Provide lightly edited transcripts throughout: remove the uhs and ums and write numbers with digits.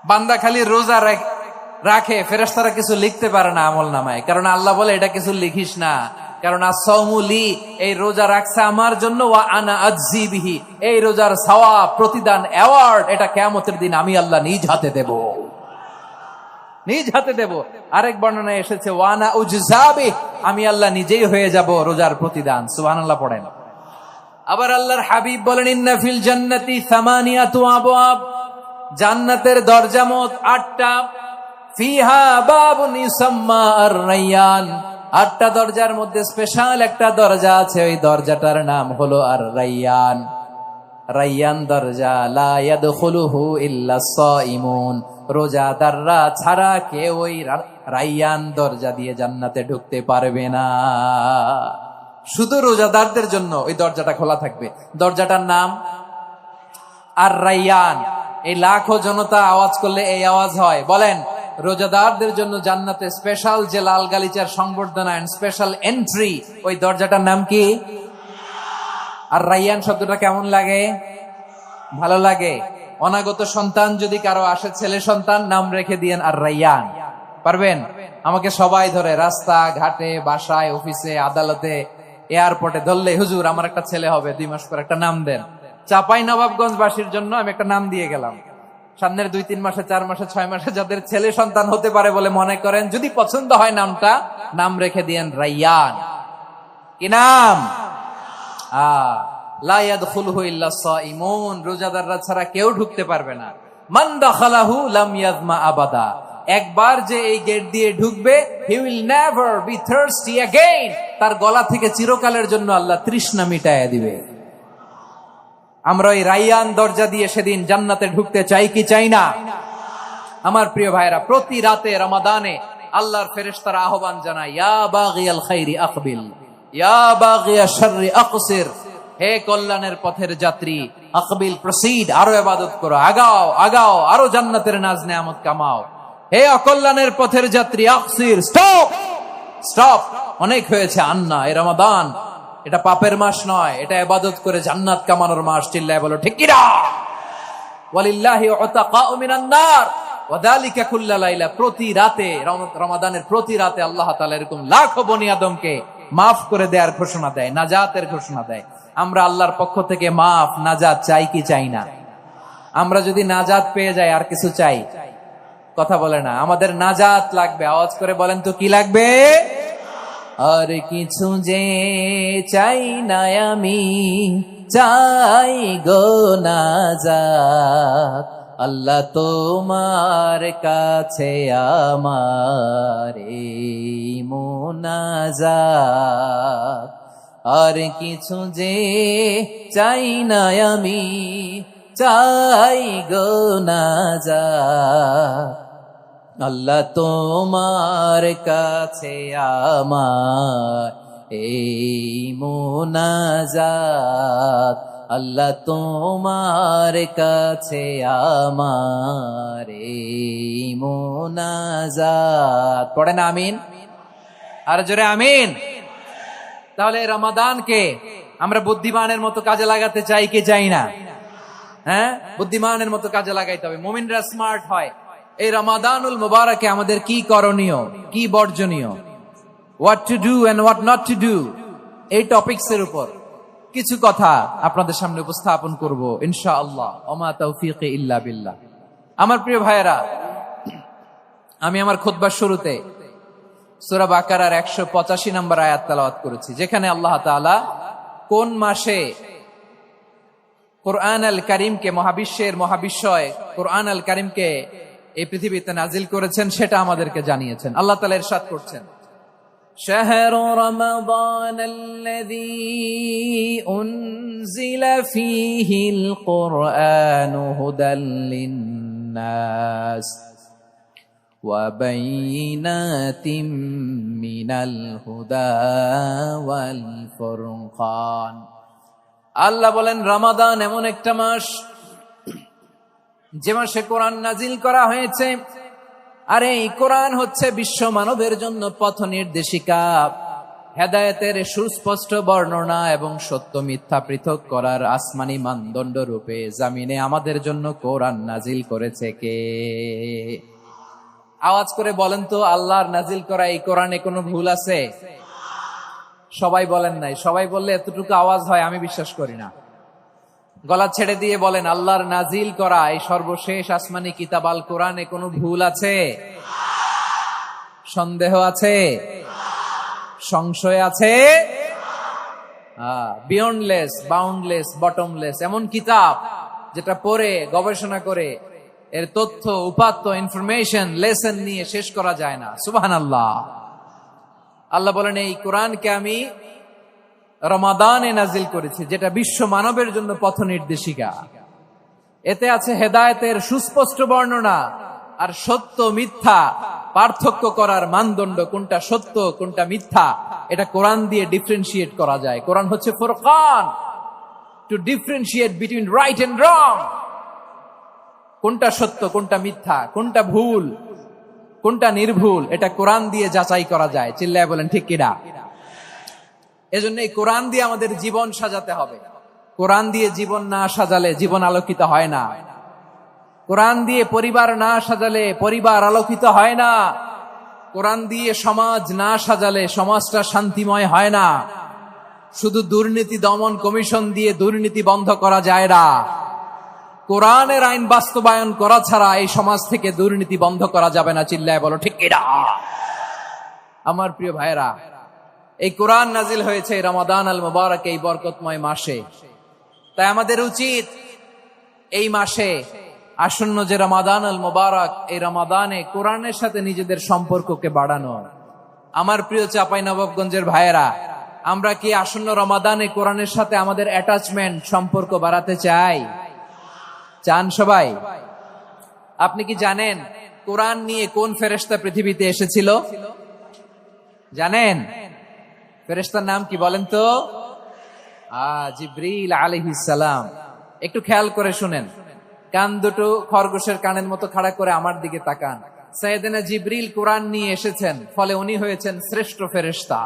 বান্দা খালি রোজা রাখে, ফেরেশতারা কিছু লিখতে পারে না আমল নামায়, কারণ আল্লাহ বলে এটা কিছু লিখিস না, কারণ আসসাউমুলি, এই রোজা রাখছে আমার জন্য, ওয়া আনা আজজি বিহি, এই রোজার সওয়াব, প্রতিদান, অ্যাওয়ার্ড এটা কিয়ামতের দিন আমি আল্লাহ নিজ হাতে দেব, নিজ হাতে দেব। আরেক বর্ণনায় এসেছে ওয়ানা উজজাবি, আমি আল্লাহ নিজেই হয়ে যাব রোজার প্রতিদান। সুবহানাল্লাহ পড়েন। আবার আল্লাহর হাবিব বলেন ইন্না ফিল জান্নাতি সামানিয়াতু আবওয়াব, জান্নাতের দরজা মোট 8টা, ফিহা বাবুন ইউসাম্মা আর-রায়্যান, 8টা দরজার মধ্যে স্পেশাল একটা দরজা আছে, ওই দরজাটার নাম হলো আর-রায়্যান। রায়্যান দরজা, লা ইয়াদখুলুহু ইল্লা সাইমুন, রোজাদাররা ছাড়া কেউ ওই রায়্যান দরজা দিয়ে জান্নাতে ঢুকতে পারবে না, শুধু রোজাদারদের জন্য ওই দরজাটা খোলা থাকবে। দরজাটার নাম আর-রায়্যান। এই লাখো জনতা আওয়াজ করলে এই আওয়াজ হয়, বলেন রোজাদারদের জন্য জান্নাতে স্পেশাল যে লাল গালিচার সংবর্ধনা এন্ড স্পেশাল এন্ট্রি, ওই দরজাটার নাম কি? আর-রায়্যান শব্দটা কেমন লাগে? ভালো লাগে। অনাগত সন্তান যদি কারো আসে, ছেলে সন্তান, নাম রেখে দিয়েন আর-রায়্যান। পারবেন? আমাকে সবাই ধরে রাস্তা ঘাটে, বাসায়, অফিসে, আদালতে, এয়ারপোর্টে ধরলে, হুজুর আমার একটা ছেলে হবে 2 মাস পর, একটা নাম দেন। চাপাই নবাবগঞ্জবাসীর জন্য আমি একটা নাম দিয়ে গেলাম। সামনের 2-3 মাসে, 4 মাসে, 6 মাসে যাদের ছেলে সন্তান হতে পারে বলে মনে করেন, যদি পছন্দ হয় নামটা, নাম রেখে দিয়েন রায়্যান। কি নাম? লা ইয়াদখুলুহু ইল্লা সাইমুন, রোজাদাররা ছাড়া কেউ ঢুকতে পারবে না। মান দাখালাহু লাম ইয়াযমা আবাদা, একবার যে এই গেট দিয়ে ঢুকবে, he will never be thirsty again, তার গলা থেকে চিরকালের জন্য আল্লাহ তৃষ্ণা মিটায়া দিবে। আমরা ওই রায়্যান দরজা দিয়ে সেদিন জান্নাতে ঢুকতে চাই কি চাই না? আমার প্রিয় ভাইরা, প্রতি রাতে রমাদানে আল্লাহর ফেরেশতারা আহ্বান জানায়, ইয়া বাগিয়াল খাইরি আকবিল, ইয়া বাগিয়াশ শাররি আকসির, হে কল্যাণের পথের যাত্রী, আকবিল প্রসিড, আরো ইবাদত করো, আগাও আগাও, আরো জান্নাতের নাজ নেয়ামত কামাও। হে অকল্যাণের পথের যাত্রী, আকসির, স্টপ স্টপ, অনেক হয়েছে। আন্না, এ রমাদান এটা পাপের মাস নয়, এটা ইবাদত করে জান্নাত কামানোর মাস। চিল্লায় বলো ঠিক কিনা? ওয়ালিল্লাহি উতাকাউ মিনান নার ওয়া যালিকা কুল্লা লাইলা, প্রতি রাতে, রমাদানের প্রতি রাতে আল্লাহ তাআলা এরকম লাখো বনি আদমকে মাফ করে দেওয়ার ঘোষণা দেয়, নাজাতের ঘোষণা দেয়। আমরা আল্লাহর পক্ষ থেকে মাফ, নাজাত চাই কি চাই না? আমরা যদি নাজাত পেয়ে যাই আর কিছু চাই? কথা বলে না। আমাদের নাজাত লাগবে, আওয়াজ করে বলেন তো কি লাগবে? আর কিছু যে চাই না আমি, চাই গো নাজাত, আল্লাহ তোমার কাছে আমার এই মুনাজাত। আর কিছু যে চাই না আমি, চাই গো নাজাত, আল্লাহ তোমার কাছে আমার এই মুনাজাত, আল্লাহ তোমার কাছে আমার এই মুনাজাত। পড়েন আমিন, আর জোরে আমিন। তাহলে রমাদানকে আমরা বুদ্ধিমানের মতো কাজে লাগাতে চাই কি চাই না? হ্যাঁ, বুদ্ধিমানের মতো কাজে লাগাইতে হবে, মুমিনরা স্মার্ট হয়। এই রমাদানুল মুবারকে আমাদের কি করণীয়, কি বর্জনীয়, what to do and what not to do, এই টপিকস এর উপর কিছু কথা আপনাদের সামনে উপস্থাপন করব ইনশাআল্লাহ। ওমা তাওফীকি ইল্লা বিল্লাহ। আমার প্রিয় ভাইয়েরা, আমি আমার খুতবার শুরুতে সূরা বাকারার 185 নম্বর আয়াত তেলাওয়াত করেছি, যেখানে আল্লাহ তাআলা কোন মাসে কুরআন আল কারীমকে, মহাবিশ্বের মহাবিশ্বয় কুরআন আল কারীমকে এই পৃথিবীতে নাজিল করেছেন সেটা আমাদেরকে জানিয়েছেন। আল্লাহ তাআলা ইরশাদ করছেন, শাহরু রমাদানাল্লাযী উনজিলা ফীহিল কুরআনু হুদাল লিন্নাস ওয়া বাইনাতিম মিনাল হুদা ওয়াল ফুরকান। আল্লাহ বলেন রমাদান এমন একটা মাস যে মাসে কোরআন নাজিল করা হয়েছে, আর এই কোরআন হচ্ছে বিশ্ব মানবের জন্য পথ নির্দেশিকা, হেদায়েতের সুস্পষ্ট বর্ণনা এবং সত্য মিথ্যা পৃথক করার আসমানি মানদণ্ড রূপে জামিনে আমাদের জন্য কোরআন নাজিল করেছে কে? আওয়াজ করে বলেন তো, আল্লাহর নাজিল করা এই কোরআনে কোনো ভুল আছে? সবাই বলেন নাই। সবাই বললে এতটুকু আওয়াজ হয় আমি বিশ্বাস করি না। গলা ছেড়ে দিয়ে বলেন, আল্লাহর নাজিল করা এই সর্বশেষ আসমানি কিতাব আল কোরআনে কোনো ভুল আছে? সন্দেহ আছে? সংশয় আছে? বিয়ন্ডলেস, বাউন্ডলেস, বটমলেস এমন কিতাব যেটা পড়ে গবেষণা করে এর তথ্য, উপাত্ত, ইনফরমেশন, লেসন নিয়ে শেষ করা যায় না। সুবহানাল্লাহ। আল্লাহ বলেন, এই কোরআনকে আমি রমাদানে নাজিল করেছি, যেটা বিশ্ব মানবের জন্য পথ নির্দেশিকা। এতে আছে হেদায়েতের সুস্পষ্ট বর্ণনা আর সত্য মিথ্যা পার্থক্য করার মানদণ্ড, কোনটা সত্য কোনটা মিথ্যা এটা কোরআন দিয়ে ডিফারেন্সিয়েট করা যায়। কোরআন হচ্ছে ফুরকান, to differentiate between right and wrong. কোনটা সত্য কোনটা মিথ্যা, কোনটা ভুল কোনটা নির্ভুল, এটা কোরআন দিয়ে যাচাই করা যায়। চিল্লায় বলেন ঠিক কিনা? এজন্য এই কোরআন দিয়ে আমাদের জীবন সাজাতে হবে। কোরআন দিয়ে জীবন না সাজালে জীবন আলোকিত হয় না। কোরআন দিয়ে পরিবার না সাজালে পরিবার আলোকিত হয় না। কোরআন দিয়ে সমাজ না সাজালে সমাজটা শান্তিময় হয় না। শুধু দুর্নীতি দমন কমিশন দিয়ে দুর্নীতি বন্ধ করা যায় না। কোরআনের আইন বাস্তবায়ন করা ছাড়া এই সমাজ থেকে দুর্নীতি বন্ধ করা যাবে না। চিল্লায় বলো ঠিক কিনা? আমার প্রিয় ভাইরা, এই কোরআন নাজিল হয়েছে রমাদান আল মুবারক, এই বরকতময় মাসে। তাই আমাদের উচিত এই মাসে আসন্ন যে রমাদান আল মুবারক, এই রমাদানে কোরআনের সাথে নিজেদের সম্পর্ককে বাড়ানো। আমার প্রিয় চাঁপাইনবাবগঞ্জের ভাইয়েরা, আমরা কি আসন্ন রমাদানে কোরআনের সাথে আমাদের অ্যাটাচমেন্ট, সম্পর্ক বাড়াতে চাই? চান সবাই? আপনি কি জানেন কোরআন নিয়ে কোন ফেরেশতা পৃথিবীতে এসেছিল? জানেন? ফেরেশতার নাম কি বলেন তো? জিবরিল আলাইহিস সালাম। একটু খেয়াল করে শুনেন, কান দুটো খরগোশের কানের মতো খাড়া করে আমার দিকে তাকান। সাইয়েদনা জিবরিল কোরআন নিয়ে এসেছেন, ফলে উনি হয়েছেন শ্রেষ্ঠ ফেরেশতা।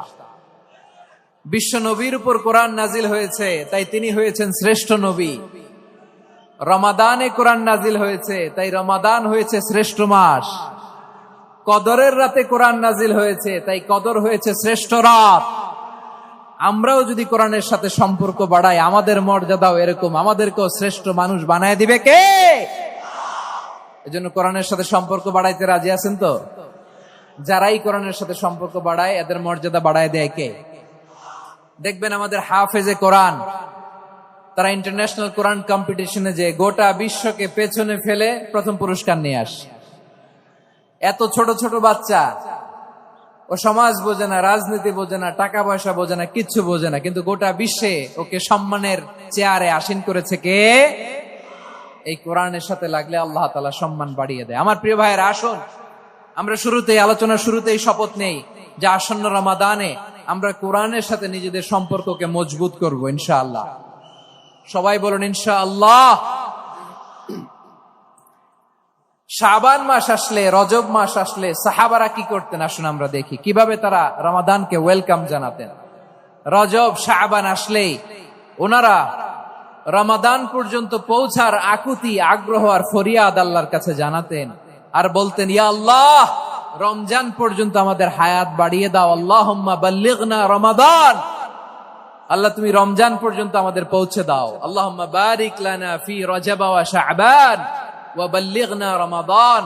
বিশ্ব নবীর উপর কোরআন নাজিল হয়েছে, তাই তিনি হয়েছেন শ্রেষ্ঠ নবী। রমাদানে কোরআন নাজিল হয়েছে, তাই রমাদান হয়েছে শ্রেষ্ঠ মাস। কদরের রাতে কোরআন নাজিল হয়েছে, তাই কদর হয়েছে শ্রেষ্ঠ রাত। আমরাও যদি কোরআনের সাথে সম্পর্ক বাড়াই, আমাদের মর্যাদাও এরকম, আমাদেরকেও শ্রেষ্ঠ মানুষ বানায় দিবে কে? এজন্য কোরআনের সাথে সম্পর্ক বাড়াইতে রাজি আছেন তো? যারাই কোরআনের সাথে সম্পর্ক বাড়ায় এদের মর্যাদা বাড়ায় দেয় কে? দেখবেন আমাদের হাফেজে কোরআন, তারা ইন্টারন্যাশনাল কোরআন কম্পিটিশনে যে গোটা বিশ্বকে পেছনে ফেলে প্রথম পুরস্কার নিয়ে আসে। এত ছোট ছোট বাচ্চা, ও সমাজ বোঝে না, রাজনীতি বোঝে না, টাকা পয়সা বোঝে না, কিচ্ছু বোঝে না, কিন্তু গোটা বিশ্বে ওকে সম্মানের চেয়ারে আসীন করেছে কে? এই কোরআনের সাথে লাগলে আল্লাহ তাআলা সম্মান বাড়িয়ে দেয়। আমার প্রিয় ভাইয়েরা, আসুন আমরা আলোচনার শুরুতেই শপথ নেই যে আসন্ন রমাদানে আমরা কোরআনের সাথে নিজেদের সম্পর্ককে মজবুত করব ইনশাআল্লাহ। সবাই বলুন ইনশাআল্লাহ। শাবান মাস আসলে, রজব মাস আসলে সাহাবারা কি করতেন? আসুন আমরা দেখি কিভাবে তারা রমাদানকে ওয়েলকাম জানাতেন। রজব শাবান আসলেই ওনারা রমাদান পর্যন্ত পৌঁছার আকুতি, আগ্রহ আর ফরিয়াদ আল্লাহর কাছে জানাতেন আর বলতেন, ইয়া আল্লাহ, রমজান পর্যন্ত আমাদের হায়াত বাড়িয়ে দাও। আল্লাহুম্মা বাল্লিগনা রমাদান, আল্লাহ তুমি রমজান পর্যন্ত আমাদের পৌঁছে দাও। আল্লাহুম্মা বারিক লানা ফি রজব ওয়া শাবান ওয়া বাল্লিগনা রমাদান,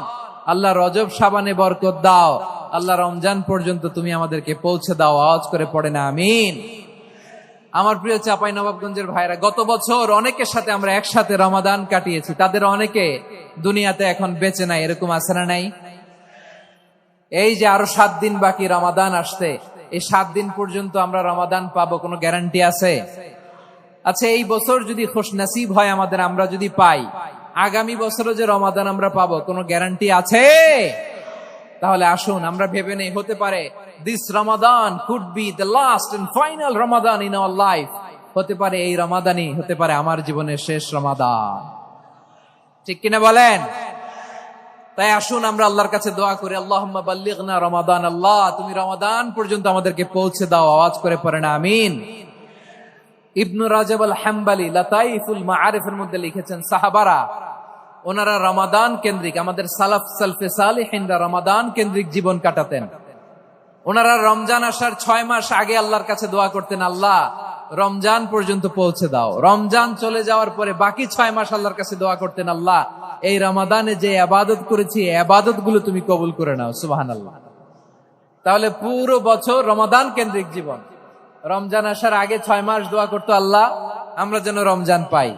আল্লাহ রজব শাবানে বরকত দাও, আল্লাহ রমজান পর্যন্ত তুমি আমাদেরকে পৌঁছে দাও। আওয়াজ করে পড়ে না আমিন। আমার প্রিয় চাঁপাইনবাবগঞ্জের ভাইরা, গত বছর অনেকের সাথে আমরা একসাথে রমাদান কাটিয়েছি, তাদের অনেকে দুনিয়াতে এখন বেঁচে নাই, এরকম আছে না নাই? এই যে আরো 7 দিন বাকি রমাদান আসতে, এই 7 দিন পর্যন্ত আমরা রমাদান পাবো, কোনো গ্যারান্টি আছে? আচ্ছা, এই বছর যদি খুশনসিব হয় আমাদের, আমরা যদি পাই, আগামী বছরও যে রমাদান আমরা পাবো, কোনো গ্যারান্টি আছে? তাহলে আসুন আমরা ভেবে নেই, হতে পারে this Ramadan could be the last and final Ramadan in our life. হতে পারে এই রমাদানই হতে পারে আমার জীবনের শেষ রমাদান। ঠিক কিনা বলেন? তাই আসুন আমরা আল্লাহর কাছে দোয়া করি, আল্লাহুম্মা বাল্লিগনা রমাদান, আল্লাহ তুমি রমাদান পর্যন্ত আমাদেরকে পৌঁছে দাও। আওয়াজ করে পড়েন আমিন। ইবনু রাজব আল হাম্বালি লাতাইফুল মাআরিফের মধ্যে লিখেছেন, সাহাবারা ওনারা রমাদান কেন্দ্রিক, আমাদের সালাফ সালফে সালিহিনরা রমাদান কেন্দ্রিক জীবন কাটাতেন। ওনারা রমজান আসার 6 মাস আগে আল্লাহর কাছে দোয়া করতেন, আল্লাহ রমজান পর্যন্ত পৌঁছে দাও। রমজান চলে যাওয়ার পরে বাকি 6 মাস আল্লাহর কাছে দোয়া করতেন, আল্লাহ এই রমাদানে যে ইবাদত করেছি ইবাদত গুলো তুমি কবুল করে নাও। সুবহানাল্লাহ। তাহলে পুরো বছর রমাদান কেন্দ্রিক জীবন। রমজান আসার আগে 6 মাস দোয়া করতো, আল্লাহ আমরা যেন রমজান পাই।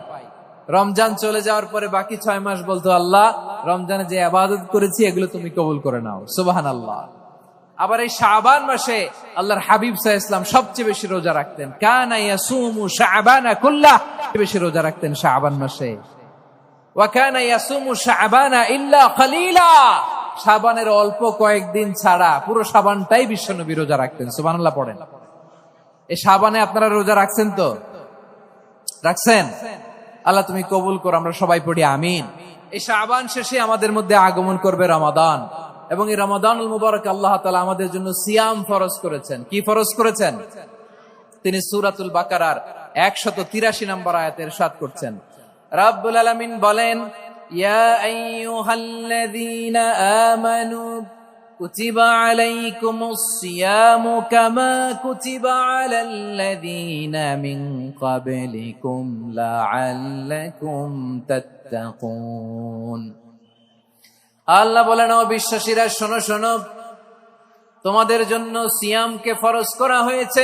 রমজান চলে যাওয়ার পরে বাকি 6 মাস বলতো, আল্লাহ রমজানে যে ইবাদত করেছি এগুলো তুমি কবুল করে নাও। সুবহানাল্লাহ। আবার এই শাবান মাসে আল্লাহর হাবিব সাল্লাল্লাহু আলাইহি ওয়াসাল্লাম সবচেয়ে বেশি রোজা রাখতেন। কানা ইয়াসুমু শাবানা কুল্লাহ, বেশি রোজা রাখতেন শাবান মাসে। ওয়া কানা ইয়াসুমু শাবানা ইল্লা কলিলা, শাবানের অল্প কয়েকদিন ছাড়া পুরো শাবানটাই বিশ্বনবী রোজা রাখতেন। সুবহানাল্লাহ পড়েন। এই শাবানে আপনারা রোজা রাখছেন তো? রাখছেন? আল্লাহ তুমি কবুল করো, আমরা সবাই পড়ি আমিন। এই শাবান শেষে আমাদের মধ্যে আগমন করবে রমাদান, এবং এই রমাদানুল মুবারক আল্লাহ তাআলা আমাদের জন্য সিয়াম ফরজ করেছেন। কি ফরজ করেছেন? তিনি সূরাতুল বাকারার 183 নম্বর আয়াতে ইরশাদ করছেন, রাব্বুল আলামিন বলেন, ইয়া আইয়ুহাল্লাযীনা আমানু কুতিবা আলাইকুমুস সিয়ামু কামা কুতিবা আলাল্লাযীনা মিন ক্বাবলিকুম লাআল্লাকুম তাত্তাকুন। আল্লাহ বলেন, ও বিশ্বাসীরা শোনো শোনো, তোমাদের জন্য সিয়ামকে ফরজ করা হয়েছে,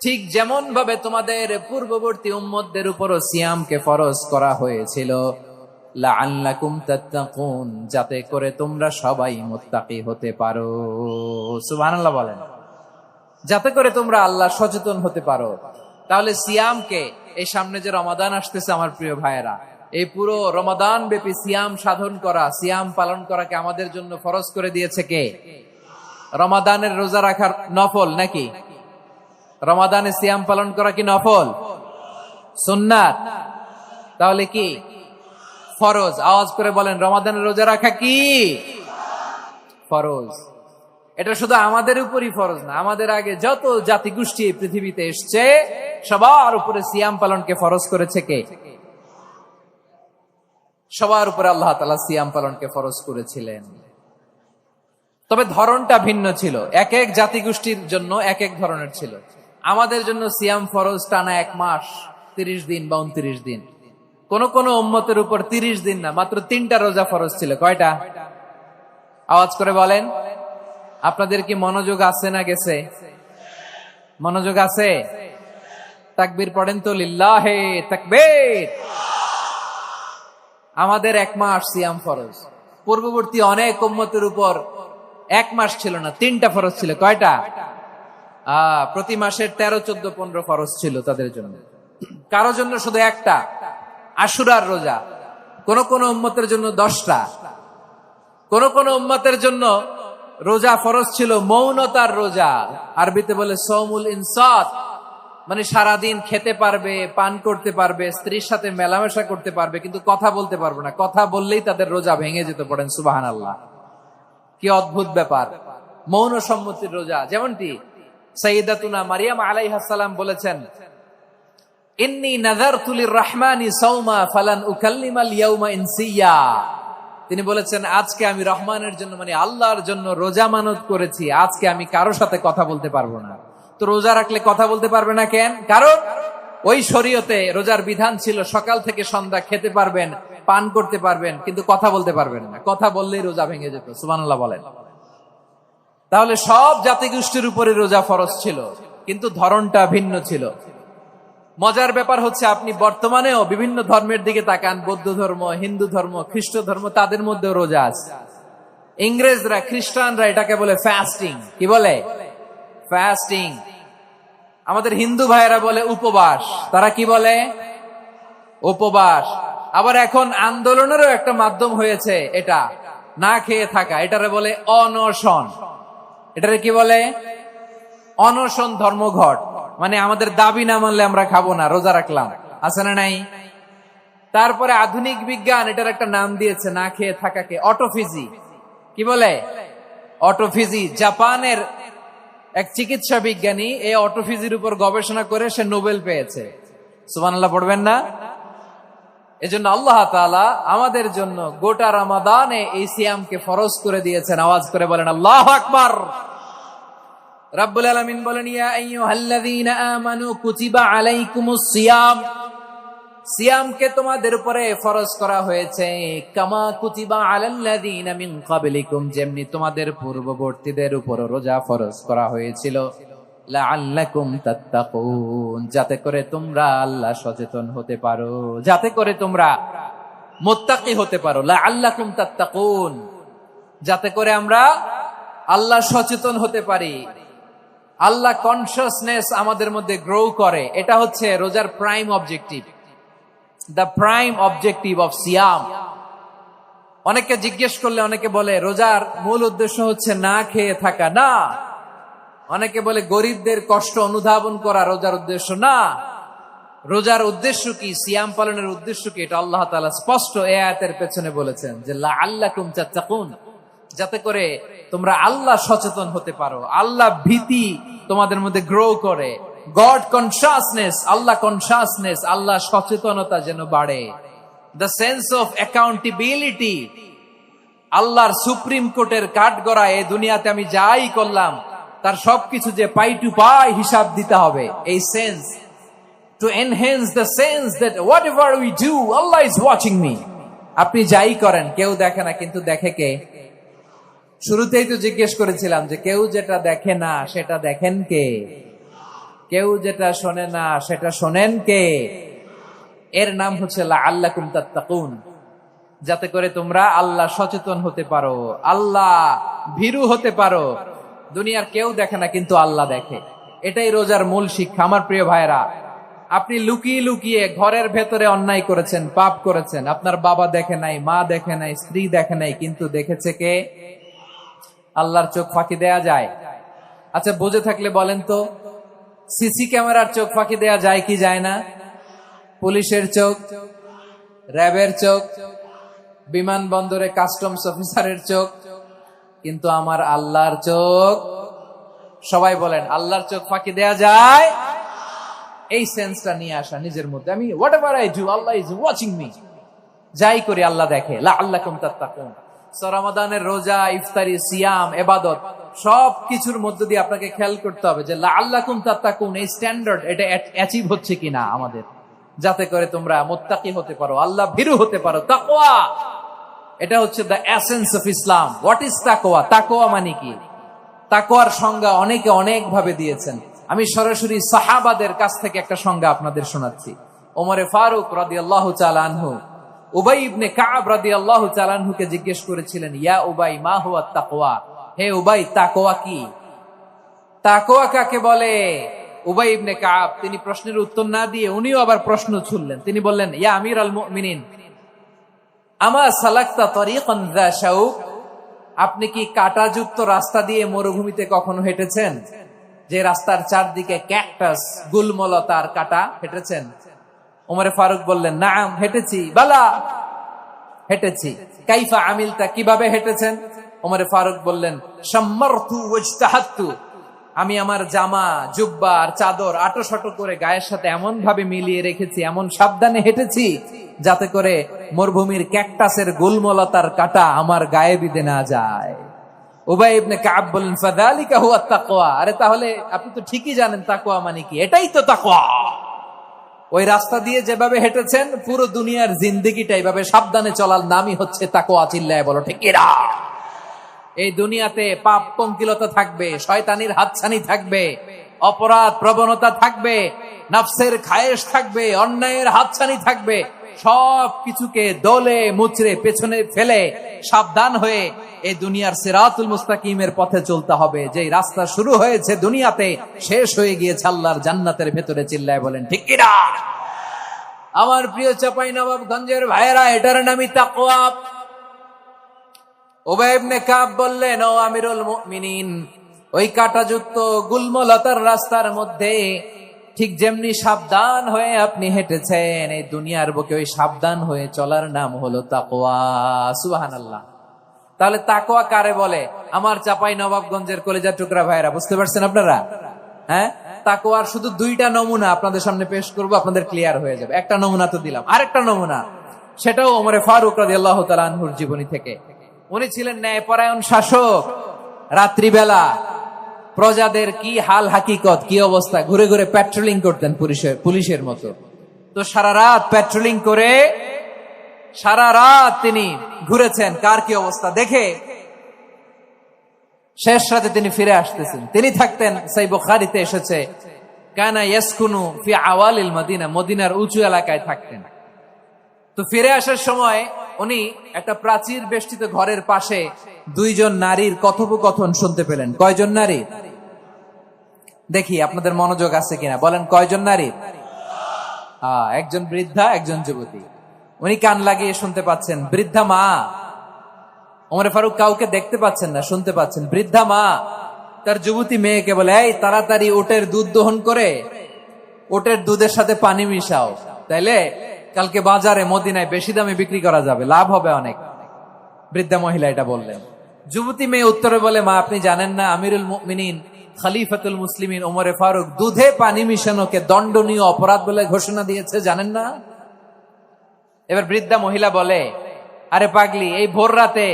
ঠিক যেমন ভাবে তোমাদের পূর্ববর্তী উম্মতদের উপরও সিয়ামকে ফরজ করা হয়েছিল, লাআল্লাকুম তাত্তাকুন, যাতে করে তোমরা সবাই মুত্তাকি হতে পারো। সুবহানাল্লাহ বলেন, যাতে করে তোমরা আল্লাহ সচেতন হতে পারো। তাহলে সিয়ামকে, এই সামনে যে রমাদান আসতেছে আমার প্রিয় ভাইয়েরা, এই পুরো রমাদান ব্যাপী সিয়াম সাধন করা, সিয়াম পালন করাকে আমাদের জন্য ফরজ করে দিয়েছে কে? রমাদানের রোজা রাখার নফল নাকি? রমাদানে সিয়াম পালন করা কি নফল? সুন্নাত? তাহলে কি ফরজ? আওয়াজ করে বলেন, রমাদানের রোজা রাখা কি ফরজ? এটা শুধু আমাদের উপরই ফরজ না, আমাদের আগে যত জাতিগোষ্ঠী পৃথিবীতে এসছে সবার উপরে সিয়াম পালনকে ফরজ করেছে কে? সবার উপরে আল্লাহ তাআলা সিয়াম পালনকে ফরজ করেছিলেন। তবে ধরনটা ভিন্ন ছিল, এক এক জাতিগোষ্ঠীর জন্য এক এক ধরনের ছিল। আমাদের জন্য সিয়াম ফরজ টানা 1 মাস 30 দিন বা 29 দিন। কোন কোন উম্মতের উপর 30 দিন না, মাত্র 3টা রোজা ফরজ ছিল। কয়টা? আওয়াজ করে বলেন। আপনাদের কি মনোযোগ আছে না গেছে? মনোযোগ আছে? তাকবীর পড়েন তো, লিল্লাহে তাকবীর। আমাদের 1 মাস সিয়াম ফরজ। পূর্ববর্তী অনেক উম্মতের উপর 1 মাস ছিল না, 3টা ফরজ ছিল। কয়টা? প্রতি মাসের 13, 14, 15 ফরজ ছিল তাদের জন্য। কারো জন্য শুধু একটা, আশুরার রোজা। কোন কোন উম্মতের জন্য 10টা। কোন কোন উম্মতের জন্য রোজা ফরজ ছিল মৌনতার রোজা, আরবিতে বলে সৌমুল ইনসাত, মানে সারাদিন খেতে পারবে, পান করতে পারবে, স্ত্রীর সাথে মেলামেশা করতে পারবে, কিন্তু কথা বলতে পারবে না। কথা বললেই তাদের রোজা ভেঙে যেত। পড়েন সুবহানাল্লাহ। কি অদ্ভুত ব্যাপার! মৌন সম্মতির রোজা। যেমনটি সাইয়্যিদাতুনা মারিয়াম আলাইহাস সালাম বলেছেন, ইন্নী নাযারতু লির-রাহমানি সাওমা ফালান উকাল্লিমাল ইয়াওমা ইনসিয়া। তিনি বলেছেন, আজকে আমি রহমানের জন্য, মানে আল্লাহর জন্য রোজা মানত করেছি, আজকে আমি কারোর সাথে কথা বলতে পারবো না। তো রোজা রাখলে কথা বলতে পারবে না কেন? কারণ ওই শরীয়তে রোজার বিধান ছিল সকাল থেকে সন্ধ্যা খেতে পারবেন, পান করতে পারবেন, কিন্তু কথা বলতে পারবেন না। কথা বললেই রোজা ভেঙে যেত। সুবহানাল্লাহ বলেন। তাহলে সব জাতিগোষ্ঠীর উপরে রোজা ফরজ ছিল, কিন্তু ধরনটা ভিন্ন ছিল। মজার ব্যাপার হচ্ছে, আপনি বর্তমানেও বিভিন্ন ধর্মের দিকে তাকান, বৌদ্ধ ধর্ম, হিন্দু ধর্ম, খ্রিস্ট ধর্ম, তাদের মধ্যেও রোজা আছে। ইংরেজরা, খ্রিস্টানরা এটাকে বলে ফাস্টিং। কি বলে? ফাস্টিং। আমাদের হিন্দু ভাইয়েরা বলে উপবাস। তারা কি বলে? উপবাস। আবার এখন আন্দোলনেরও একটা মাধ্যম হয়েছে এটা, না খেয়ে থাকা। এটারে বলে অনশন। এটারে কি বলে? অনশন ধর্মঘট। মানে আমাদের দাবি না মানলে আমরা খাবো না, রোজা রাখলাম। আছে না নাই? তারপরে আধুনিক বিজ্ঞান এটার একটা নাম দিয়েছে না খেয়ে থাকাকে, অটোফিজি। কি বলে? অটোফিজি। জাপানের এক চিকিৎসা বিজ্ঞানী এই অটোফিজির উপর গবেষণা করে সে নোবেল পেয়েছে। সুবহানাল্লাহ পড়বেন না? এজন্য আল্লাহ তাআলা আমাদের জন্য গোটা রমাদানে এই সিয়ামকে ফরজ করে দিয়েছেন। আওয়াজ করে বলেন আল্লাহু আকবার। রাব্বুল আলামিন বলেন, ইয়া আইয়ুহাল্লাযীনা আমানু কুতিবা আলাইকুমুস সিয়াম, সিয়ামকে তোমাদের উপরে ফরজ করা হয়েছে, কামা কুতিবা আলাল্লাযীনা মিন ক্বাবলিকুম, যেমনি তোমাদের পূর্ববর্তীদের উপর রোজা ফরজ করা হয়েছিল, লাআল্লাকুম তাত্তাকুন, যাতে করে তোমরা আল্লাহ সচেতন হতে পারো, যাতে করে তোমরা মুত্তাকি হতে পারো। লাআল্লাকুম তাত্তাকুন, যাতে করে আমরা আল্লাহ সচেতন হতে পারি, আল্লাহ কনসিয়াসনেস আমাদের মধ্যে গ্রো করে। এটা হচ্ছে রোজার prime objective, the prime objective of সিয়াম। অনেকে জিজ্ঞেস করলে অনেকে বলে রোজার মূল উদ্দেশ্য হচ্ছে না খেয়ে থাকা। না। অনেকে বলে গরিবদের কষ্ট অনুধাবন করা রোজার উদ্দেশ্য। না। রোজার উদ্দেশ্য কি, সিয়াম পালনের উদ্দেশ্য কি, এটা আল্লাহ তাআলা স্পষ্ট এই আয়াতের পেছনে বলেছেন যে লাআল্লাকুম তাত্তাকুন, যাতে করে তোমরা আল্লাহ সচেতন হতে পারো, আল্লাহ ভীতি তোমাদের মধ্যে গ্রো করে, গড কনসিয়াসনেস, আল্লাহ কনসিয়াসনেস, আল্লাহ সচেতনতা যেন বাড়ে, দ্য সেন্স অফ অ্যাকাউন্টেবিলিটি, আল্লাহর সুপ্রিম কোর্টের কাঠগড়া এই দুনিয়াতে আমি যাই করলাম তার সবকিছু যে পাই টু পাই হিসাব দিতে হবে, এই sense, to enhance the sense that what ever we do Allah is watching me. আপনি যাই করেন কেউ দেখে না, কিন্তু দেখে কে? শুরুতেই তো জিজ্ঞেস করেছিলাম যে কেউ যেটা দেখে না সেটা দেখেন কে? কেউ যেটা শোনে না সেটা শোনেন কে? এর নাম হচ্ছে লাআল্লাকুম তাত্তাকুন, যাতে করে তোমরা আল্লাহ সচেতন হতে পারো, আল্লাহ ভীরু হতে পারো। দুনিয়ার কেউ দেখে না, কিন্তু আল্লাহ দেখে। এটাই রোজার মূল শিক্ষা। আমার প্রিয় ভাইরা, আপনি লুকিয়ে লুকিয়ে ঘরের ভেতরে অন্যায় করেছেন, পাপ করেছেন, আপনার বাবা দেখে নাই, মা দেখে নাই, স্ত্রী দেখে নাই, কিন্তু দেখেছে কে? আল্লাহর চোখ ফাঁকি দেয়া যায়? আচ্ছা, বুঝে থাকলে বলেন তো, সিসি ক্যামেরার চোখ ফাঁকি দেয়া যায় কি যায় না? পুলিশের চোখ, র্যাবের চোখ, বিমানবন্দরে কাস্টমস অফিসারের চোখ, কিন্তু আমার আল্লাহর চোখ? সবাই বলেন, আল্লাহর চোখ ফাঁকি দেয়া যায়? এই সেন্সটা নিয়ে আসা নিজের মধ্যে, আমি what ever I do Allah is watching me, যাই করি আল্লাহ দেখে। লাআল্লাকুম তাত্তাকুন। রমাদানের রোজা, ইফতারি, সিয়াম, ইবাদত সব কিছুর মধ্য দিয়ে আপনাকে খেয়াল করতে হবে যে লাআল্লাকুম তাত্তাকুন এই স্ট্যান্ডার্ড এটা অ্যাচিভ হচ্ছে কিনা আমাদের, যাতে করে তোমরা মুত্তাকি হতে পারো, আল্লাহ ভীরু হতে পারো। তাকওয়া, এটা হচ্ছে the essence of Islam. What is তাকওয়া? তাকওয়া মানে কি? তাকওয়ার সংজ্ঞা অনেকে অনেক ভাবে দিয়েছেন। আমি সরাসরি সাহাবাদের কাছ থেকে একটা সংজ্ঞা আপনাদের শোনাচ্ছি। ওমরে ফারুক রাদিয়াল্লাহু তাআলা আনহু উবাই ইবনে কাব রাদিয়াল্লাহু তাআলা আনহুকে জিজ্ঞেস করেছিলেন, ইয়া উবাই মা হুয়া তাকওয়া, হে উবাই তাকওয়া কি? তাকওয়া কাকে বলে? উবাই ইবনে কাব তিনি প্রশ্নের উত্তর না দিয়ে উনিও আবার প্রশ্ন ছুড়লেন। তিনি বললেন, ইয়া আমিরাল মুমিনিন, আমা সালাকতা তরিকান যা শাউক, আপনি কি কাঁটাযুক্ত রাস্তা দিয়ে মরুভূমিতে কখনো হেঁটেছেন? যে রাস্তার চারদিকে ক্যাকটাস, গুলমলতার কাঁটা, হেঁটেছেন? ওমরে ফারুক বললেন, নাম, হেঁটেছি। বালা, হেঁটেছি। কাইফা আমিলতা, কিভাবে হেঁটেছেন? ওমরে ফারুক বললেন, শাম্মারতু ওয়াজতাহাতু, আমি আমার জামা, জুব্বা আর চাদর আটোশাটো করে গায়ের সাথে এমন ভাবে মিলিয়ে রেখেছি, এমন সাবধানে হেঁটেছি যাতে করে মরুভূমির ক্যাকটাসের গুলমলতার কাঁটা আমার গায়ে বিঁধে না যায়। উবাই ইবনে কাব বললেন, ফাযালিকা হুয়া তাকওয়া, আরে তাহলে আপনি তো ঠিকই জানেন তাকওয়া মানে কি, এটাই তো তাকওয়া। ওই রাস্তা দিয়ে যেভাবে হেঁটেছেন পুরো দুনিয়ার জিন্দেগিটা এইভাবে সাবধানে চলার নামই হচ্ছে তাকওয়া। চিল্লায় বলো ঠিক কিনা? এই দুনিয়াতে পাপ পঙ্কিলতা থাকবে, শয়তানির হাতছানি থাকবে, অপরাধ প্রবণতা থাকবে, নফসের খায়েশ থাকবে, অন্যায়ের হাতছানি থাকবে। সব কিছুকে দলে মুচড়ে পেছনে ফেলে সাবধান হয়ে এই দুনিয়ার সিরাতুল মুস্তাকিমের পথে চলতে হবে। যেই রাস্তা শুরু হয়েছে দুনিয়াতে, শেষ হয়ে গিয়েছে আল্লাহর জান্নাতের ভেতরে। চিল্লায় বলেন ঠিক কিনা? আমার প্রিয় চাঁপাইনবাবগঞ্জের ভাইয়েরা, এটার নামই তাকওয়া। উবাই ইবনে কাব বললেন, ও আমিরুল মুমিনিন, ওই কাঁটাযুক্ত গুলমলতার রাস্তার মধ্যে ঠিক যেমনি সাবধান হয়ে আপনি হেঁটেছেন এই দুনিয়ার বুকে, ওই সাবধান হয়ে চলার নাম হলো তাকওয়া। সুবহানাল্লাহ। তাহলে তাকওয়া কারে বলে? আমার চাপাই নবাবগঞ্জের কলেজার টুকরা ভাইরা, বুঝতে পারছেন আপনারা? হ্যাঁ, তাকওয়ার শুধু দুইটা নমুনা আপনাদের সামনে পেশ করব, আপনাদের ক্লিয়ার হয়ে যাবে। একটা নমুনা তো দিলাম, আরেকটা নমুনা, সেটাও ওমরে ফারুক রাদিয়াল্লাহু তাআলা আনহুর জীবনী থেকে। উনি ছিলেন ন্যায়পরায়ণ শাসক। রাত্রিবেলা প্রজাদের কি হাল হাকিকত, কি অবস্থা, ঘুরে ঘুরে প্যাট্রোলিং করতেন পুলিশের মতো। তো সারা রাত প্যাট্রোলিং করে সারা রাত তিনি ঘুরেছেন কার কি অবস্থা দেখে। শেষ রাতে তিনি ফিরে আসতেছেন। তিনি থাকতেন, সহিহ বুখারীতে এসেছে, কানা ইয়াসকুনু ফি আওয়ালিল মদিনা, মদিনার উঁচু এলাকায় থাকতেন। তো ফিরে আসার সময় উনি একটা প্রাচীর বেষ্টিত ঘরের পাশে দুইজন নারীর কথোপকথন শুনতে পেলেন। কয়জন নারী? দেখি আপনাদের মনোযোগ আছে কিনা, বলেন কয়জন নারী? একজন বৃদ্ধা, একজন যুবতী। উনি কান লাগিয়ে শুনতে পাচ্ছেন। বৃদ্ধা মা, ওমর ফারুক কাউকে দেখতে পাচ্ছেন না, শুনতে পাচ্ছেন। বৃদ্ধা মা তার যুবতী মেয়েকে বলে, এই তাড়াতাড়ি ওটের দুধ দহন করে ওটের দুধের সাথে পানি মিশাও, তাইলে কালকে বাজারে মদিনায় বেশি দামে বিক্রি করা যাবে, লাভ হবে অনেক। বৃদ্ধা মহিলা এটা বললেন। যুবতী মেয়ে উত্তরে বলে, মা আপনি জানেন না আমিরুল মুমিনিন খলিফাতুল মুসলিমিন ওমরে ফারুক দুধে পানি মিশানোকে দণ্ডনীয় অপরাধ বলে ঘোষণা দিয়েছে, জানেন না? এবার বৃদ্ধা মহিলা বলে, আরে পাগলি, এই ভোর রাতে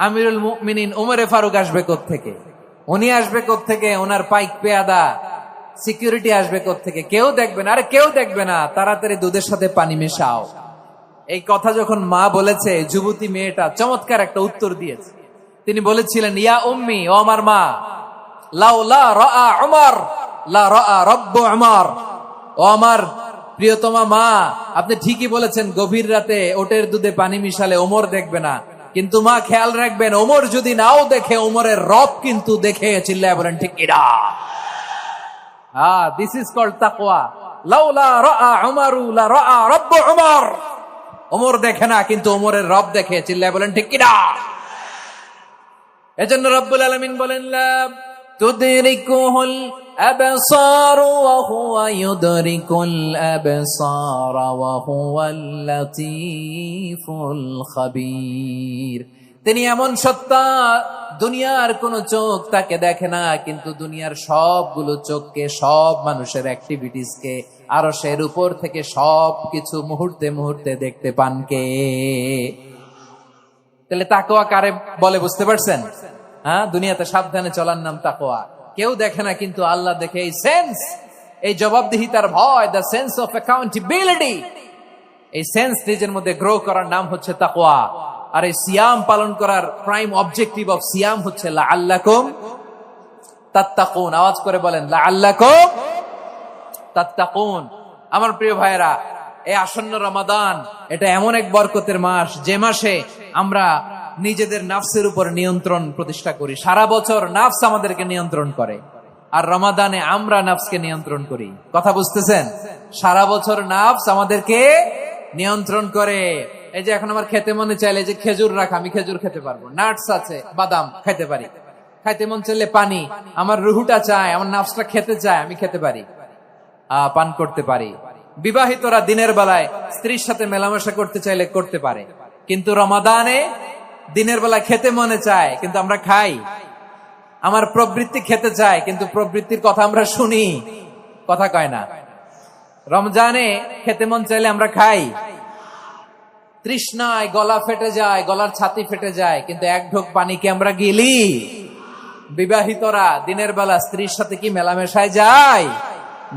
আমিরুল মুমিনিন ওমরে ফারুক আসবে কোত্থেকে? উনি আসবে কোত্থেকে? ওনার পাইক পেয়াদা সিকিউরিটি আসবে কোত্থেকে? কেউ দেখবে না। আরে কেউ দেখবে না, তাড়াতাড়ি দুধের সাথে পানি মেশাও। এই কথা যখন মা বলেছে, যুবতী মেয়েটা চমৎকার একটা উত্তর দিয়েছে। তিনি বলেছিলেন, ইয়া উম্মি, ও আমার মা, লাউলা রাআ উমর লা রাআ রব্বু উমর। ও আমার প্রিয়তমা মা, আপনি ঠিকই বলেছেন, গভীর রাতে ওটের দুধে পানি মিশালে ওমর দেখবে না, কিন্তু মা খেয়াল রাখবেন, ওমর যদি নাও দেখে, ওমরের রব কিন্তু দেখে। চিল্লায় বলেন ঠিক কিনা? দিস ইজ কল্ড তাকওয়া। লাউলা রাআ উমরু লা রাআ রব্বু উমর। ওমর দেখে না, কিন্তু ওমরের রব দেখে। চিল্লায় বলেন ঠিক কিনা? এজন্য রব্বুল আলামিন বলেন, লা তুদরিকুহুল আবসার ওয়া হুয়া ইউদরিকুল আবসার ওয়া হুয়াল লাতীফুল খাবীর। তিনি এমন সত্তা, দুনিয়ার কোন চোখ তাকে দেখে না, কিন্তু দুনিয়ার সবগুলো চোখকে, সব মানুষের অ্যাক্টিভিটিসকে, আরশের উপর থেকে সবকিছু মুহূর্তে মুহূর্তে দেখতে পান কে? তাহলে তাকওয়া কারে বলে, বুঝতে পারছেন? দুনিয়াতে সাবধানে চলার নাম তাকওয়া। কেউ দেখে না, কিন্তু আল্লাহ দেখে। এই সেন্স, এই জবাবদিহিতার ভয়, দ্য সেন্স অফ অ্যাকাউন্টেবিলিটি, এই সেন্স নিজের মধ্যে গ্রো করার নাম হচ্ছে তাকওয়া। আর এই সিয়াম পালন করার প্রাইম অবজেক্টিভ অফ সিয়াম হচ্ছে লাআল্লাকুম তাত্তাকুন। আওয়াজ করে বলেন, লাআল্লাকুম তাত্তাকুন। আমার প্রিয় ভাইয়েরা, এই আসন্ন রমাদান, এটা এমন এক বরকতের মাস, যে মাসে আমরা নিজেদের নাফসের উপর নিয়ন্ত্রণ প্রতিষ্ঠা করি। সারা বছর নাফস আমাদেরকে নিয়ন্ত্রণ করে, আর রমাদানে আমরা নাফসকে নিয়ন্ত্রণ করি। কথা বুঝতেছেন? সারা বছর নাফস আমাদেরকে নিয়ন্ত্রণ করে। এই যে এখন আমার খেতে মনে চাইলে যে খেজুর রাখা, আমি খেজুর খেতে পারবো, নাটস আছে, বাদাম খেতে পারি। খাইতে মন চাইলে পানি, আমার রুহুটা চায়, আমার নাফসটা খেতে চায়, আমি খেতে পারি, পান করতে পারি। বিবাহিতরা দিনের বেলায় স্ত্রীর সাথে মেলামেশা করতে চাইলে করতে পারে, কিন্তু রমাদানে দিনের বেলা খেতে মনে চায়, কিন্তু আমরা খাই। আমার প্রবৃত্তি খেতে চায়, কিন্তু প্রবৃত্তির কথা আমরা শুনি, কথা কয় না। রমজানে খেতে মন চাইলে আমরা খাই, তৃষ্ণায় গলা ফেটে যায়, গলার ছাতি ফেটে যায়, কিন্তু এক ঢোক পানি কি আমরা গিলি? বিবাহিতরা দিনের বেলা স্ত্রীর সাথে কি মেলামেশায় যায়?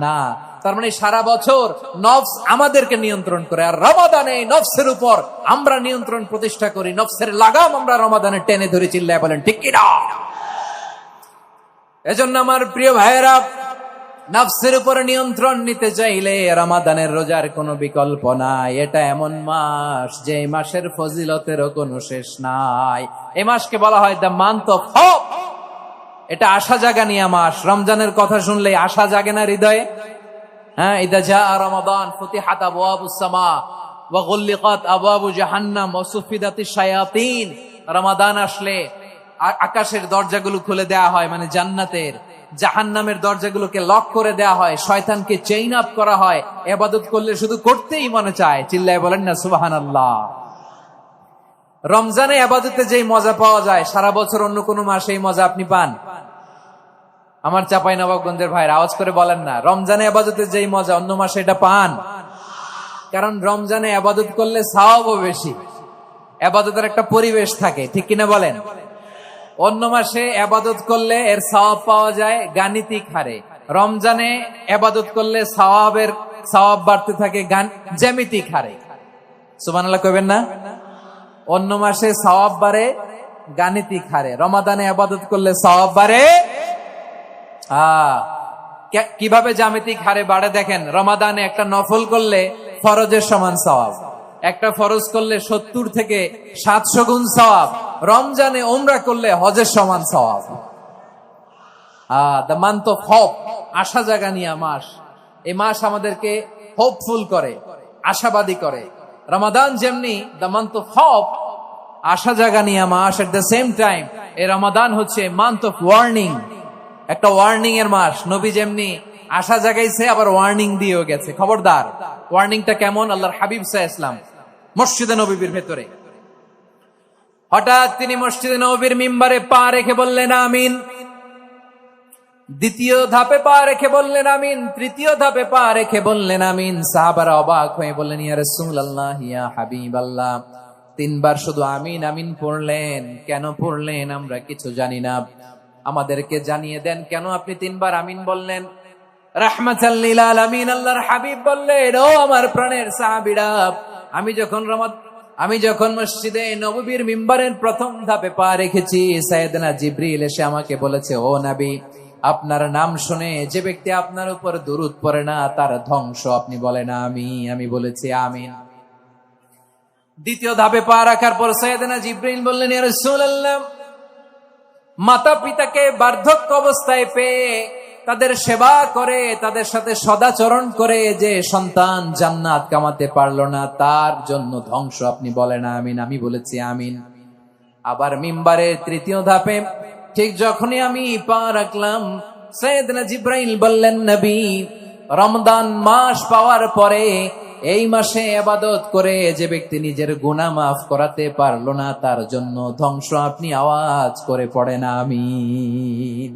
না। তার মানে সারা বছর নফস আমাদেরকে নিয়ন্ত্রণ করে, আর রমাদানে নফসের উপর আমরা নিয়ন্ত্রণ প্রতিষ্ঠা করি। নফসের লাগাম আমরা রমাদানে টেনে ধরে। চিল্লায় বলেন ঠিক কিনা? এজন্য আমার প্রিয় ভাইয়েরা, নফসের উপরে নিয়ন্ত্রণ নিতে চাইলে রমাদানের রোজার কোনো বিকল্প নাই। এটা এমন মাস, যে মাসের ফজিলতেরও কোনো শেষ নাই। এই মাসকে বলা হয় দ্য মান্থ অফ হোপ। এটা আশা জাগানিয়া মাস। রমজানের কথা শুনলে আশা জাগে না হৃদয়ে? ইদা জাআ রমাদান ফুতিহাত আবওয়াবুস সামা ওয়া গুল্লিকাত আবওয়াবু জাহান্নাম ওয়া সুফিদাতিশ শায়াতিন। রমাদান আসলে আকাশের দরজাগুলো খুলে দেয়া হয়, মানে জান্নাতের। জাহান্নামের দরজাগুলোকে লক করে দেয়া হয়, শয়তানকে চেইন আপ করা হয়। ইবাদত করলে শুধু করতেই মনে চায়। চিল্লায় বলেন না সুবহানাল্লাহ। রমজানে ইবাদতে যেই মজা পাওয়া যায়, সারা বছর অন্য কোনো মাসে এই মজা আপনি পান? আমার চাঁপাইনবাবগঞ্জের ভাইরা আওয়াজ করে বলেন না, রমজানে ইবাদতে যেই মজা অন্য মাসে এটা পান? কারণ রমজানে ইবাদত করলে সওয়াবও বেশি, ইবাদতের একটা পরিবেশ থাকে, ঠিক কিনা বলেন? অন্য মাসে ইবাদত করলে এর সওয়াব পাওয়া যায় গাণিতিক হারে, রমজানে ইবাদত করলে সওয়াব বাড়তে থাকে জ্যামিতিক হারে। সুবহানাল্লাহ কইবেন না? অন্য মাসে সওয়াব বাড়ে গাণিতিক হারে, রমাদানে ইবাদত করলে সওয়াব বাড়ে কিভাবে জ্যামিতিক হারে বাড়ে দেখেন। রমাদানে একটা নফল করলে ফরজের সমান সওয়াব, একটা ফরজ করলে 70 থেকে 700 গুণ সওয়াব। রমজানে উমরা করলে হজের সমান সওয়াব। দ্য মান্থ অফ হোপ, আশা জাগানিয়া মাস। এই মাস আমাদেরকে হোপফুল করে, আশাবাদী করে। রমাদান যেমনি দ্য মান্থ অফ হোপ, আশা জাগানিয়া মাস, এট দ্য সেম টাইম এই রমাদান হচ্ছে মান্থ অফ ওয়ার্নিং, একটা ওয়ার্নিং এর মাস। নবী যেমনি আশা জাগাইছে, আবার ওয়ার্নিং দিয়েও গেছে, খবরদার। ওয়ার্নিংটা কেমন? আল্লাহর হাবিব সাল্লাল্লাহু আলাইহি ওয়াসাল্লাম মসজিদে নববীর ভেতরে, হঠাৎ তিনি মসজিদে নববীর মিম্বারে পা রেখে বললেন আমিন। দ্বিতীয় ধাপে পা রেখে বললেন আমিন, তৃতীয় ধাপে পা রেখে বললেন আমিন। সাহাবারা অবাক হয়ে বললেন, ইয়া রাসূলুল্লাহ, ইয়া হাবিবাল্লাহ, 3 বার শুধু আমিন আমিন পড়লেন, কেন পড়লেন আমরা কিছু জানি না, আমাদেরকে জানিয়ে দেন কেন আপনি 3 বার আমিন বললেন। রাহমাতাল লিল আলামিন আল্লাহর হাবিব বললেন, ও আমার প্রাণের সাহাবীরা, আমি যখন মসজিদে নববীর মিম্বারের প্রথম ধাপে পা রেখেছি, সাইয়েদনা জিবরিল এসে আমাকে বলেছে, ও নবী, আপনার নাম শুনে যে ব্যক্তি আপনার উপর দুরূদ পড়ে না তার ধ্বংস। আপনি বলেন আমি বলেছি আমিন। দ্বিতীয় ধাপে পা রাখার পর সাইয়েদনা জিবরিল বললেন, ইয়া রাসূলুল্লাহ, মাতা পিতাকে বার্ধক্য অবস্থায় পেয়ে তাদের সেবা করে, তাদের সাথে সদাচরণ করে যে সন্তান জান্নাত কামাতে পারলো না, তার জন্য ধ্বংস। আপনি বলেন আমিন। আমি বলেছি আমিন। আবার মিম্বারের তৃতীয় ধাপে ঠিক যখনই আমি পা রাখলাম, সাইয়েদনা জিবরাইল বললেন, নবী, রমজান মাস পাওয়ার পরে এই মাসে ইবাদত করে যে ব্যক্তি নিজের গুনাহ মাফ করাতে পারলো না, তার জন্য ধ্বংস। আপনি আওয়াজ করে পড়েন আমিন।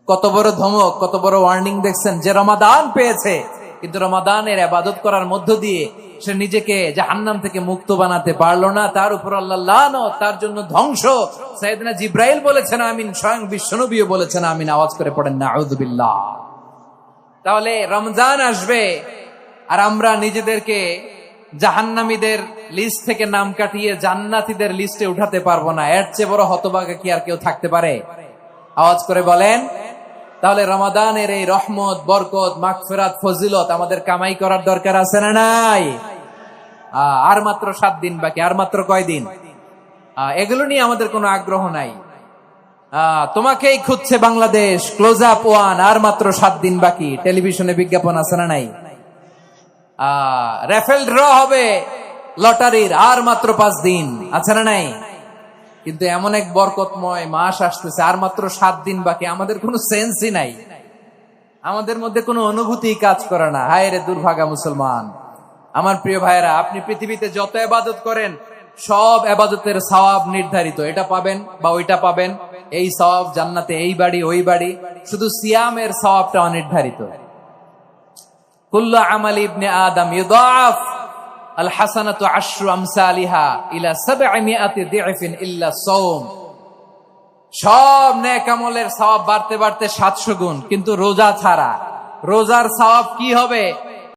কত বড় ধমক, কত বড় ওয়ার্নিং দেখছেন। যে রমাদান পেয়েছে, কিন্তু রমাদানের ইবাদত করার মধ্য দিয়ে সে নিজেকে জাহান্নাম থেকে মুক্ত বানাতে পারলো না, তার উপর আল্লাহ লানত, তার জন্য ধ্বংস। সাইয়েদনা জিবরাইল বলেছেন আমিন, স্বয়ং বিশ্বনবীও বলেছেন আমিন। আওয়াজ করে পড়েন নাউযু বিল্লাহ। তাহলে রমজান আসবে আর আমরা নিজেদেরকে জাহান্নামীদের লিস্ট থেকে নাম কাটিয়ে জান্নাতীদের লিস্টে উঠাতে পারবো না। এর চেয়ে বড় হতভাগা কি আর কেউ থাকতে পারে? আওয়াজ করে বলেন। তাহলে রমাদানের এই রহমত, বরকত, মাগফিরাত, ফজিলত আমাদের কামাই করার দরকার আছে না নাই? আর মাত্র 7 দিন বাকি। আর মাত্র কয় দিন? এগুলো নিয়ে আমাদের কোনো আগ্রহ নাই। তোমাকেই খুঁজছে বাংলাদেশ, ক্লোজ আপ 1, আর মাত্র 7 দিন বাকি। টেলিভিশনে বিজ্ঞাপন আছে না নাই? রেফেল ড্র হবে লটারির, আর মাত্র 5 দিন, আছে না নাই? কিন্তু এমন এক বরকতময় মাস আসতেছে, আর মাত্র 7 দিন বাকি। আমাদের কোনো সেন্সই নাই, আমাদের মধ্যে কোনো অনুভূতি কাজ করে না। হায় রে দুর্ভাগা মুসলমান। আমার প্রিয় ভাইয়েরা, আপনি পৃথিবীতে যত ইবাদত করেন, সব ইবাদতের সওয়াব নির্ধারিত। এটা পাবেন বা ওইটা পাবেন, এই সওয়াব জান্নাতে, এই বাড়ি ওই বাড়ি। শুধু সিয়ামের সওয়াবটা অনির্ধারিত। কুল্লু আমালি ইবনে আদম ইউদাফ আল হাসানাতু আশরু আমসালিহা ইলা 700 দি'ফিন ইল্লা সাওম। সব নেক আমলের সওয়াব বাড়তে বাড়তে 700 গুণ, কিন্তু রোজা ছাড়া। রোজার সওয়াব কি হবে?